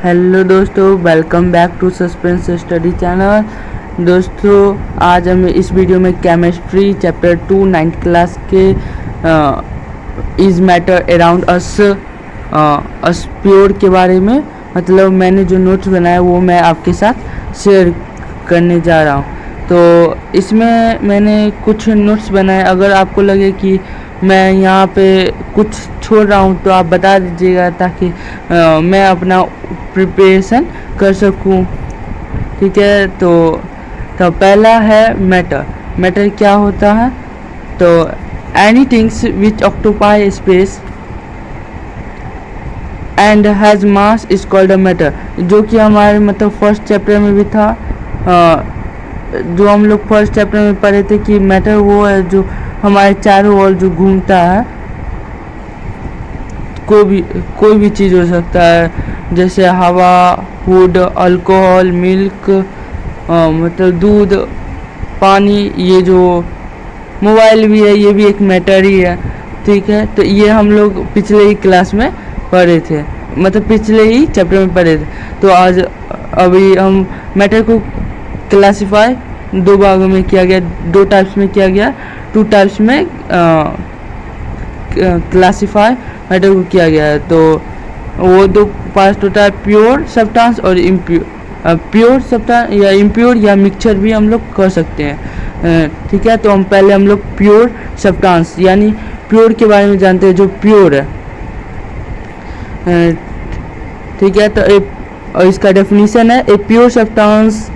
Hello दोस्तों, welcome back to suspense study channel. दोस्तों, आज हम इस वीडियो में केमिस्ट्री चैप्टर 2 9th क्लास के is matter around us pure के बारे में मतलब मैंने जो नोट्स बनाया वो मैं आपके साथ शेयर करने जा रहा हूँ। तो इसमें मैंने कुछ नोट्स बनाए। अगर आपको लगे कि मैं यहाँ पे कुछ छोड़ रहा हूँ तो आप बता दीजिएगा ताकि मैं अपना प्रिपरेशन कर सकूँ। ठीक है, तो पहला है मैटर। मैटर क्या होता है? तो any things which occupy space and has mass is called a matter, जो कि हमारे मतलब फर्स्ट चैप्टर में भी था। जो हम लोग फर्स्ट चैप्टर में पढ़े थे कि मैटर वो है जो हमारे चारों ओर जो घूमता है। कोई भी चीज़ हो सकता है, जैसे हवा, वुड, अल्कोहल, मिल्क, मतलब दूध, पानी। ये जो मोबाइल भी है ये भी एक मैटर ही है। ठीक है, तो ये हम लोग पिछले ही क्लास में पढ़े थे, मतलब पिछले ही चैप्टर में पढ़े थे। तो आज अभी हम मैटर को क्लासिफाई दो भागों में किया गया, दो टाइप्स में किया गया। टू टाइप्स में क्लासिफाई मैटर को किया गया है। तो वो दो पार्ट होता है, प्योर सब्सटेंस और इम्प्योर। प्योर सब्सटेंस या इम्प्योर या मिक्सचर भी हम लोग कर सकते हैं। ठीक है, तो पहले हम लोग प्योर सब्सटेंस यानी प्योर के बारे में जानते हैं, जो प्योर है। ठीक है, तो इसका डेफिनेशन है, ए प्योर सब्सटेंस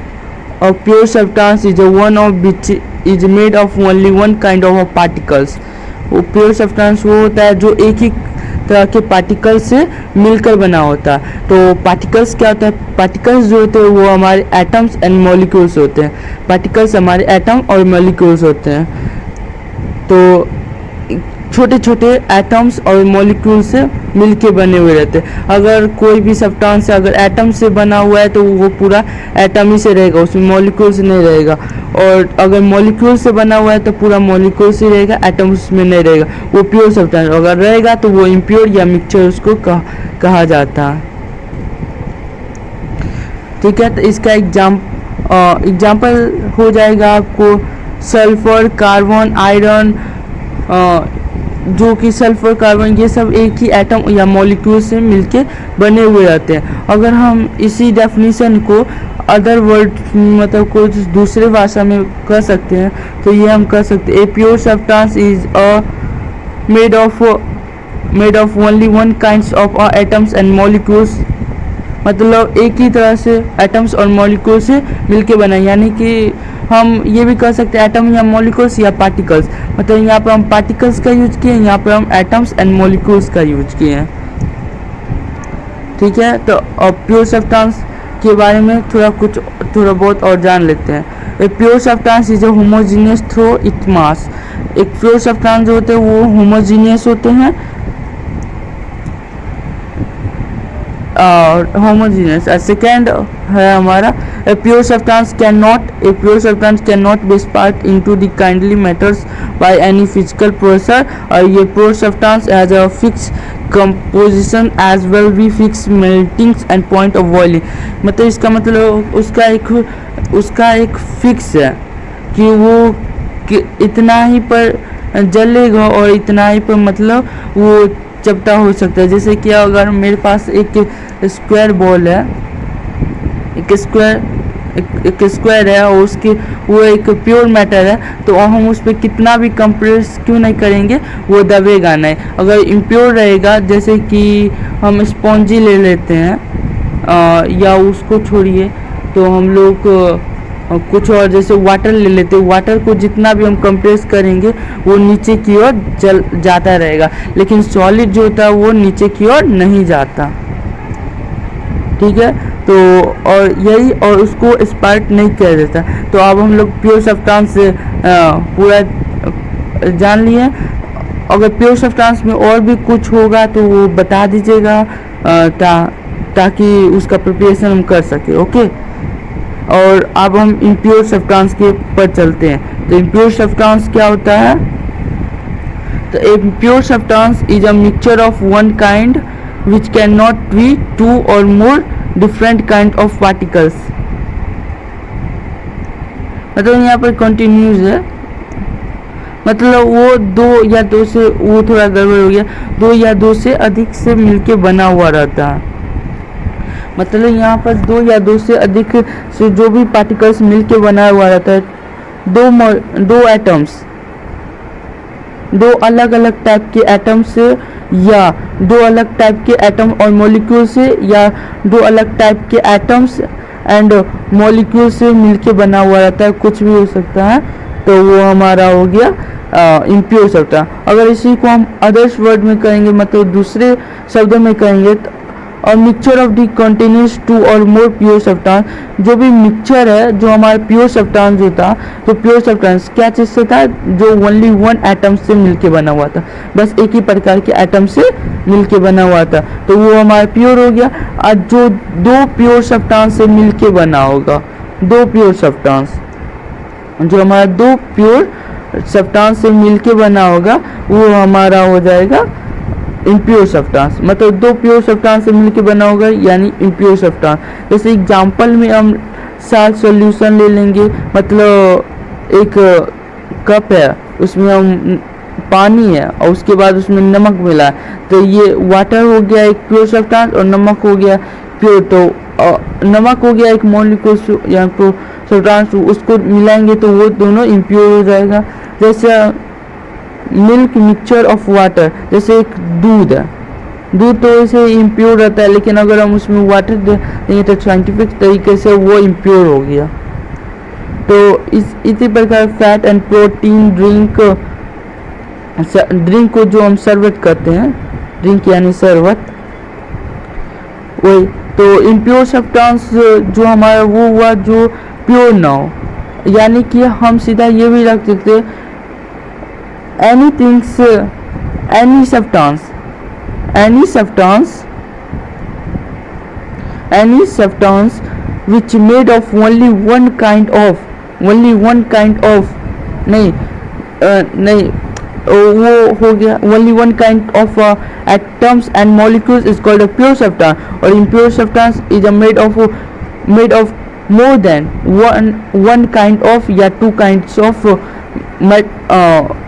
और pure substance is one of which is made of only one kind of particles. वो प्योर सब्सटेंस वो होता है जो एक ही तरह के पार्टिकल से मिलकर बना होता है। तो पार्टिकल्स क्या होता है? पार्टिकल्स जो होते हैं वो हमारे एटम्स एंड मॉलिक्यूल्स होते हैं। पार्टिकल्स हमारे एटम और मॉलिक्यूल्स होते हैं। तो छोटे छोटे एटम्स और मॉलिक्यूल से मिलके बने हुए रहते हैं। अगर कोई भी सब्सटेंस अगर एटम से बना हुआ है तो वो पूरा एटम ही से रहेगा, उसमें मॉलिक्यूल्स नहीं रहेगा। और अगर मॉलिक्यूल से बना हुआ है तो पूरा मॉलिक्यूल से रहेगा, एटम उसमें नहीं रहेगा। वो प्योर सब्सटेंस अगर रहेगा तो वो इम्प्योर या मिक्सचर उसको कहा जाता है। ठीक है, तो इसका एग्जाम्पल हो जाएगा आपको सल्फर, कार्बन, आयरन। जो कि सल्फर, कार्बन ये सब एक ही एटम या मॉलिक्यूल से मिलके बने हुए रहते हैं। अगर हम इसी डेफिनेशन को अदर वर्ड मतलब कुछ दूसरे भाषा में कर सकते हैं तो ये हम कर सकते हैं, ए pure substance is made of only one kinds of atoms and molecules. मतलब एक ही तरह से एटम्स और मॉलिक्यूल से मिलके बना, यानी कि हम ये भी कर सकते हैं एटम या मॉलिक्यूल्स या पार्टिकल्स। मतलब यहाँ पर हम पार्टिकल्स का यूज किए, यहाँ पर हम एटम्स एंड मॉलिक्यूल्स का यूज किए हैं। ठीक है, तो अब प्योर सब्सटेंस के बारे में थोड़ा बहुत और जान लेते हैं। ए pure substance is a homogeneous through it mass. एक प्योर सब्सटेंस जो होते हैं वो होमोजीनियस होते हैं, होमोजीनियस। सेकेंड है हमारा a pure substance cannot be spark into the kindly matters by any physical process. और ये pure substance has a fix composition as well be fix melting and point of boiling. मतलब इसका मतलब उसका एक fix है कि वो इतना ही पर जलेगा और इतना ही पर मतलब वो चपटा हो सकता है। जैसे कि अगर मेरे पास एक स्क्वायर बॉल है, एक स्क्वायर है और वो एक प्योर मैटर है, तो हम उस पर कितना भी कंप्रेस क्यों नहीं करेंगे वो दबेगा नहीं। अगर इम्प्योर रहेगा, जैसे कि हम स्पॉन्जी ले लेते हैं या उसको छोड़िए तो हम लोग कुछ और जैसे वाटर ले लेते हैं, वाटर को जितना भी हम कंप्रेस करेंगे वो नीचे की ओर जाता रहेगा, लेकिन सॉलिड जो होता है वो नीचे की ओर नहीं जाता। ठीक है, तो और उसको स्पार्क नहीं किया जाता। तो अब हम लोग प्योर सब्सटेंस से पूरा जान लिए। अगर प्योर सब्सटेंस में और भी कुछ होगा तो वो बता दीजिएगा ताकि उसका प्रिपरेशन हम कर सके। ओके, और अब हम इम्प्योर सब्सटेंस के पर चलते हैं। तो इम्प्योर सब्सटेंस क्या होता है? तो impure substance is a mixture of one kind which cannot be two or more different kind of particles। मतलब यहाँ पर कंटिन्यूस है, मतलब वो दो या दो से, वो थोड़ा गड़बड़ हो गया, दो या दो से अधिक से मिलके बना हुआ रहता है। मतलब यहाँ पर दो या दो से अधिक से जो भी पार्टिकल्स मिलके बना हुआ रहता है, दो एटम्स, दो अलग अलग टाइप के एटम से, या दो अलग टाइप के एटम और मॉलिक्यूल से, या दो अलग टाइप के एटम्स एंड मॉलिक्यूल से मिलके बना हुआ रहता है, कुछ भी हो सकता है। तो वो हमारा हो गया इम्प्योर सब्सटेंस। अगर इसी को हम अदर्स वर्ड में कहेंगे, मतलब दूसरे शब्दों में कहेंगे, तो और मिक्सचर ऑफ दी कंटेन्यूस टू और मोर प्योर सब्सटेंस, जो भी मिक्सचर है, जो हमारा प्योर सब्सटेंस जो था, तो प्योर सब्सटेंस क्या चीज़ से था, जो ओनली वन एटम से मिलके बना हुआ था, बस एक ही प्रकार के एटम से मिलके बना हुआ था, तो वो हमारा प्योर हो गया। आज जो दो प्योर सब्सटेंस से मिलके बना होगा, दो प्योर सब्सटेंस, जो हमारा दो प्योर सब्सटेंस से मिलके बना होगा, वो हमारा हो जाएगा इम्प्योर सब्सटेंस। मतलब दो प्योर सब्सटेंस से मिलके बना होगा यानी इम्प्योर सब्सटेंस। जैसे एग्जांपल में हम साल्ट सॉल्यूशन ले लेंगे, मतलब एक कप है, उसमें हम पानी है और उसके बाद उसमें नमक मिला है, तो ये वाटर हो गया एक प्योर सब्सटेंस और नमक हो गया प्योर। तो नमक हो गया एक मॉलिक्यूल या सब्सटेंस, उसको मिलाएंगे तो वो दोनों इम्प्योर हो जाएगा। जैसे मिल्क मिक्सचर ऑफ वाटर, जैसे एक दूध है, दूध तो ऐसे इम्प्योर रहता है, लेकिन अगर हम उसमें वाटर देंगे तो साइंटिफिक तरीके से वो इम्प्योर हो गया। तो इसी प्रकार फैट एंड प्रोटीन ड्रिंक को जो हम शरबत करते हैं, ड्रिंक यानी शरबत, वही। तो इम्प्योर सब्सटेंस जो हमारा वो हुआ जो प्योर ना हो, यानी कि हम सीधा ये भी रख सकते any substance which made of only one kind of नहीं वो हो गया only one kind of atoms and molecules is called a pure substance, और impure substance is made of more than one kind of या two kinds of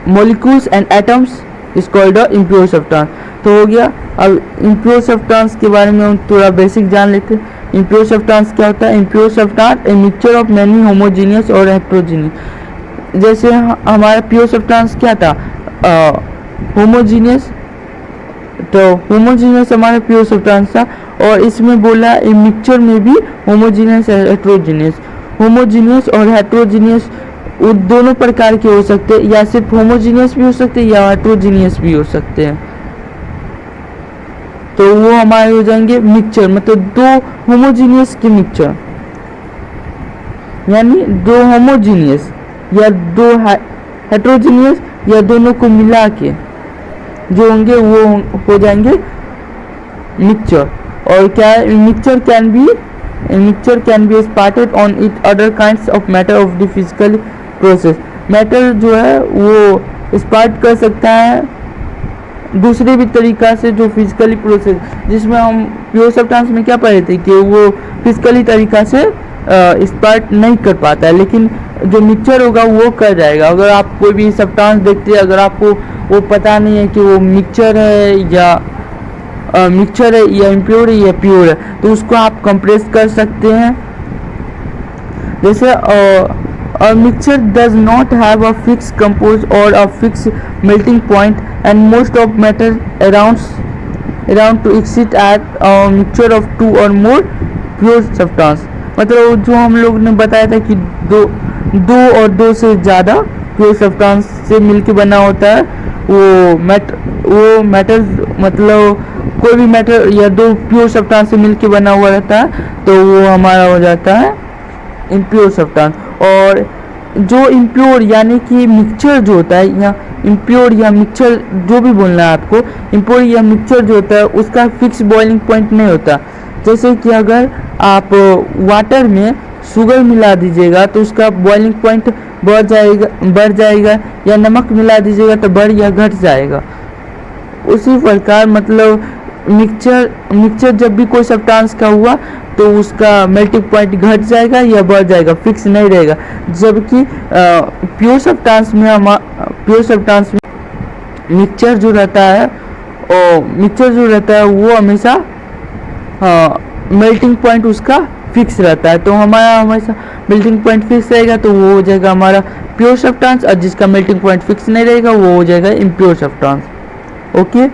molecules and atoms is called a impure substance। तो हो गया। अब impure substance के बारे में हम थोड़ा बेसिक जान लेते हैं। impure substance क्या होता है? impure substance a mixture of many homogeneous और heterogeneous। जैसे हमारा प्योर सब्सटेंस क्या था, होमोजीनियस, तो होमोजीनियस हमारा प्योर सब्सटेंस था, और इसमें बोला मिक्सचर में भी होमोजीनियस हेट्रोजीनियस। होमोजीनियस और हेट्रोजीनियस वो दोनों प्रकार के हो सकते हैं, या सिर्फ होमोजीनियस भी हो सकते हैं या हेट्रोजीनियस भी हो सकते हैं। तो वो हमारे हो जाएंगे मिक्सचर, मतलब दो होमोजीनियस के मिक्सचर, यानी दो होमोजीनियस या दो हेट्रोजीनियस या दोनों को मिला के जो होंगे वो हो जाएंगे मिक्सचर। और क्या है, mixture can be separated on it other kinds of matter of the physical process. Matter जो है वो स्पार्ट कर सकता है दूसरे भी तरीका से जो फिजिकली प्रोसेस, जिसमें हम प्योर सब्सटेंस में क्या पढ़े थे कि वो फिजिकली तरीका से स्पार्ट नहीं कर पाता है, लेकिन जो मिक्सचर होगा वो कर जाएगा। अगर आप कोई भी सब्सटेंस देखते हैं, अगर आपको वो पता नहीं है कि वो मिक्सचर है या इम्प्योर है या प्योर है, तो उसको आप कंप्रेस कर सकते हैं। जैसे a mixture does not have a fixed compose or a fixed melting point, and most of matter around to exist at a mixture of two or more pure substance। मतलब जो हम लोग ने बताया था कि दो और दो से ज़्यादा प्योर सब्सटेंस से मिलके बना होता है, वो मैटर मतलब कोई भी मैटर या दो प्योर सब्सटेंस से मिलके बना हुआ रहता है, तो वो हमारा हो जाता है इम्प्योर सब्सटेंस। और जो इम्प्योर यानी कि मिक्सचर जो होता है, या इम्प्योर या मिक्सचर जो भी बोलना है आपको, इम्प्योर या मिक्सचर जो होता है उसका फिक्स बॉइलिंग पॉइंट नहीं होता। जैसे कि अगर आप वाटर में शुगर मिला दीजिएगा तो उसका बॉइलिंग पॉइंट बढ़ जाएगा, या नमक मिला दीजिएगा तो बढ़ या घट जाएगा। उसी प्रकार मतलब मिक्सचर जब भी कोई सब्सटेंस का हुआ तो उसका मेल्टिंग पॉइंट घट जाएगा या बढ़ जाएगा, फिक्स नहीं रहेगा। जबकि प्योर सब्सटेंस में मिक्सचर जो रहता है वो हमेशा मेल्टिंग पॉइंट उसका फिक्स रहता है। तो हमारा हमेशा मेल्टिंग पॉइंट फिक्स रहेगा तो वो हो जाएगा हमारा प्योर सब्सटेंस, और जिसका मेल्टिंग पॉइंट फिक्स नहीं रहेगा वो हो जाएगा इम्प्योर सब्सटेंस। ओके।